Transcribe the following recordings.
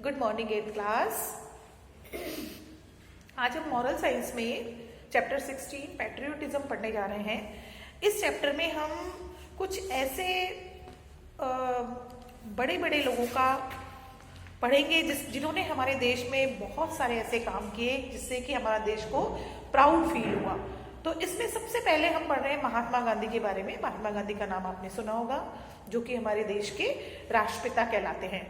Good morning 8th class. आज हम moral science में चैप्टर 16 पैट्रियोटिज्म पढ़ने जा रहे हैं। इस चैप्टर में हम कुछ ऐसे बड़े बड़े लोगों का पढ़ेंगे जिन्होंने हमारे देश में बहुत सारे ऐसे काम किए जिससे कि हमारा देश को प्राउड फील हुआ। तो इसमें सबसे पहले हम पढ़ रहे हैं महात्मा गांधी के बारे में। महात्मा गांधी का नाम आपने सुना होगा, जो कि हमारे देश के राष्ट्रपिता कहलाते हैं।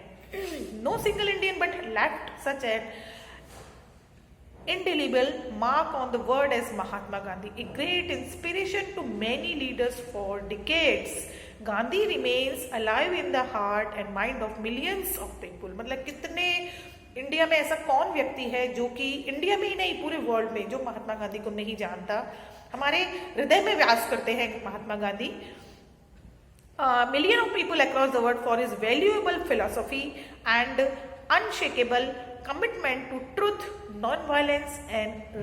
No single Indian but left such an indelible mark on the world as Mahatma Gandhi, a great inspiration to many leaders for decades. Gandhi remains alive in the heart and mind of millions of people. मतलब कितने India में ऐसा कौन व्यक्ति है जो कि India में ही नहीं पूरे वर्ल्ड में जो महात्मा गांधी को नहीं जानता। हमारे हृदय में वास करते हैं Mahatma Gandhi. Millions of people across the world for his valuable philosophy and unshakable commitment to truth, non-violence and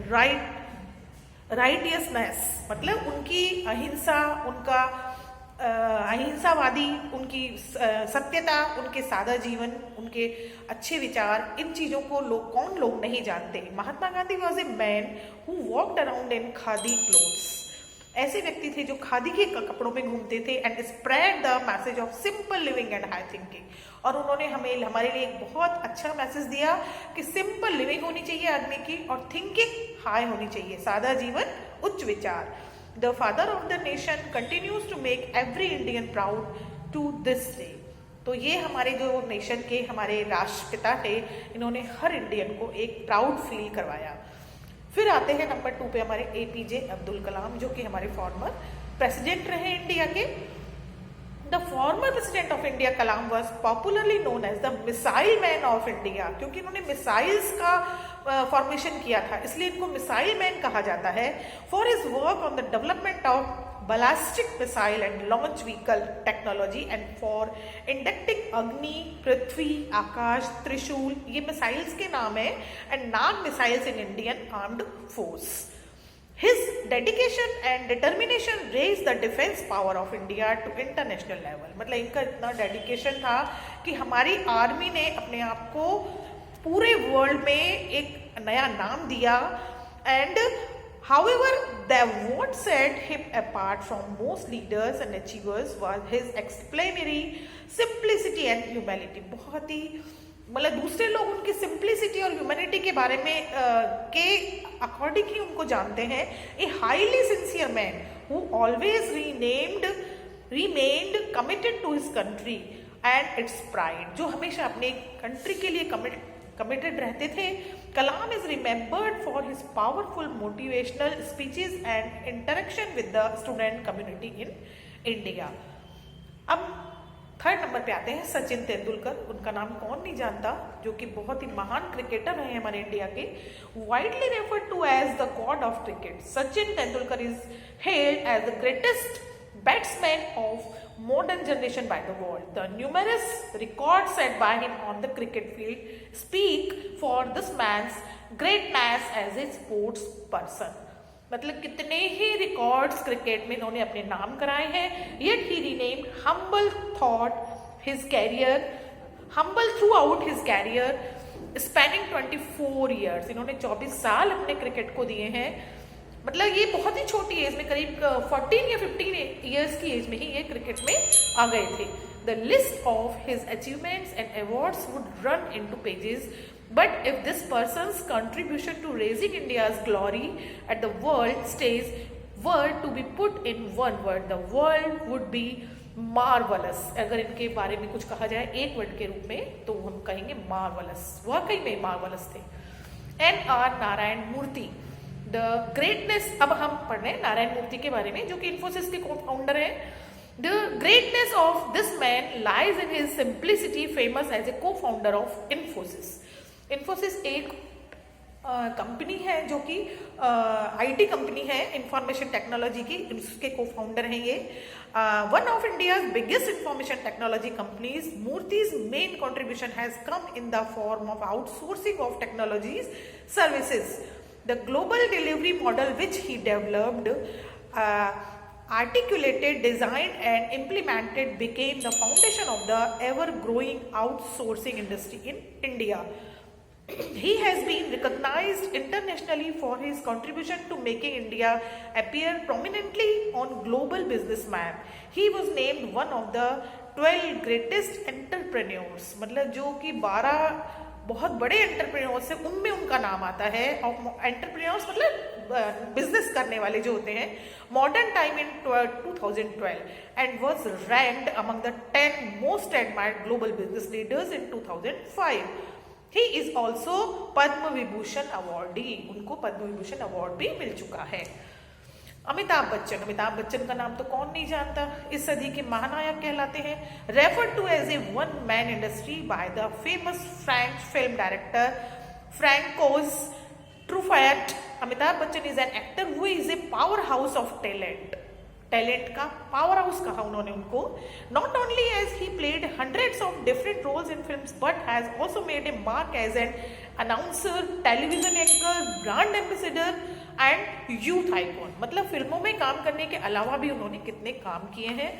righteousness। मतलब उनकी अहिंसा, उनका अहिंसावादी, उनकी सत्यता, उनके सादा जीवन, उनके अच्छे विचार, इन चीजों को कौन लोग नहीं जानते। Mahatma Gandhi was a man who walked around in khadi clothes. ऐसे व्यक्ति थे जो खादी के कपड़ों में घूमते थे and spread the message of simple living and high thinking. और उन्होंने हमारे लिए एक बहुत अच्छा मैसेज दिया कि सिंपल लिविंग होनी चाहिए आदमी की और थिंकिंग हाई होनी चाहिए, सादा जीवन, उच्च विचार। The father of the nation continues to make every Indian proud to this day. तो ये हमारे जो नेशन के हमारे राष्ट्रपिता थे, इन्होंने हर इंडियन को एक प्राउड फील करवाया। फिर आते हैं नंबर 2 पे हमारे APJ अब्दुल कलाम, जो कि हमारे फॉर्मर प्रेसिडेंट रहे इंडिया के। The former president of India Kalam was popularly known as the missile man of India, क्योंकि इन्होंने मिसाइल्स का फॉर्मेशन किया था, इसलिए इनको मिसाइल मैन कहा जाता है। For his work on the development of ballistic missile and launch vehicle technology and for inducting अग्नि, पृथ्वी, आकाश, त्रिशूल, ये मिसाइल्स के नाम है, and Nag missiles in Indian armed force. His dedication and determination raised the defense power of India to international level। मतलब इनका इतना dedication था कि हमारी आर्मी ने अपने आप को पूरे वर्ल्ड में एक नया नाम दिया। And However, what set him apart from most leaders and achievers was his exemplary simplicity and humility। बहुत ही मतलब दूसरे लोग उनकी सिंप्लिसिटी और ह्यूमैनिटी के बारे में के अकॉर्डिंग ही उनको जानते हैं। A highly sincere man who always remained committed to his country and its pride, जो हमेशा अपने कंट्री के लिए कमिटेड रहते थे। Kalam is remembered for his powerful motivational speeches and interaction with the student community in India. अब third number पे आते हैं सचिन तेंदुलकर। उनका नाम कौन नहीं जानता, जो कि बहुत ही महान क्रिकेटर हैं हमारे इंडिया के। Widely referred to as the god of cricket, Sachin Tendulkar is held as the greatest batsman of modern generation by the world. The numerous records set by him on the cricket field speak for this man's greatness as a sports person। मतलब कितने ही records cricket में इन्होंने अपने नाम कराए हैं। Yet he remained humble throughout his career spanning 24 years। इन्होंने 24 साल अपने क्रिकेट को दिए हैं। मतलब ये बहुत ही छोटी एज में, करीब 14 या 15 ईयर्स की एज में ही ये क्रिकेट में आ गए थे। The list of his achievements and awards would run into pages, but if this person's contribution to raising India's glory at the world stage were to be put in one word, the world would be marvellous. अगर इनके बारे में कुछ कहा जाए एक word के रूप में तो हम कहेंगे मार्वलस। वाकई में मार्वलस थे। NR Narayana Murthy, the greatness. अब हम पढ़ रहे हैं नारायण मूर्ति के बारे में, जो कि इन्फोसिस के को फाउंडर हैं। The greatness of this man lies in his simplicity, famous as a co-founder of Infosys. Infosys एक कंपनी है जो कि IT कंपनी है, इंफॉर्मेशन टेक्नोलॉजी की, उसके को फाउंडर हैं ये। One of India's biggest information technology companies, मूर्तिज main contribution has come in the form of outsourcing of technologies services. The global delivery model which he developed articulated, designed and implemented became the foundation of the ever growing outsourcing industry in India. He has been recognized internationally for his contribution to making India appear prominently on global business map. He was named one of the 12 greatest entrepreneurs, मतलब जो कि 12 बहुत बड़े entrepreneurs हैं उनमें उनका नाम आता है। और एंटरप्रेन्योर्स मतलब बिजनेस करने वाले जो होते हैं, modern time in 2012 and was ranked among the 10 most admired global business leaders in 2005। He is also Padma Vibhushan awardee, उनको पद्म विभूषण अवार्ड भी मिल चुका है। अमिताभ बच्चन, अमिताभ बच्चन का नाम तो कौन नहीं जानता, इस सदी के महानायक कहलाते हैं। Refer to as a one man industry by the famous French film director Francois Truffaut, Amitabh Bachchan is an actor who is a power house of talent. Talent का पावर हाउस कहा उन्होंने उनको। Not only as he played hundreds of different roles in films but has also made a mark as an announcer, television anchor, brand ambassador and youth icon. मतलब फिल्मों में काम करने के अलावा भी उन्होंने कितने काम किए हैं।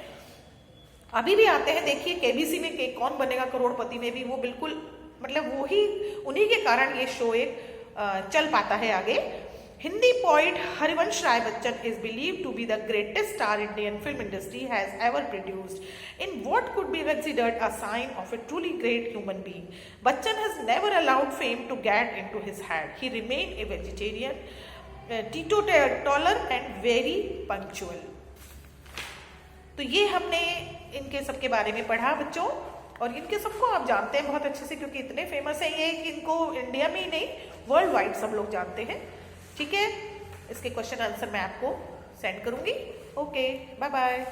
अभी भी आते हैं, देखिए केबीसी में के कौन बनेगा करोड़पति में भी वो बिल्कुल मतलब वही उन्हीं के कारण ये शो एक चल पाता है आगे। Hindi poet Harivansh Rai Bachchan is believed to be the greatest star Indian film industry has ever produced, in what could be considered a sign of a truly great human being. Bachchan has never allowed fame to get into his head. He remained a vegetarian, teetotaler and very punctual. तो ये हमने इनके सबके बारे में पढ़ा बच्चों, और इनके सबको आप जानते हैं बहुत अच्छे से क्योंकि इतने फेमस है ये कि इनको इंडिया में ही नहीं वर्ल्ड वाइड सब लोग जानते हैं। ठीक है, इसके क्वेश्चन आंसर मैं आपको सेंड करूंगी। Okay, bye bye.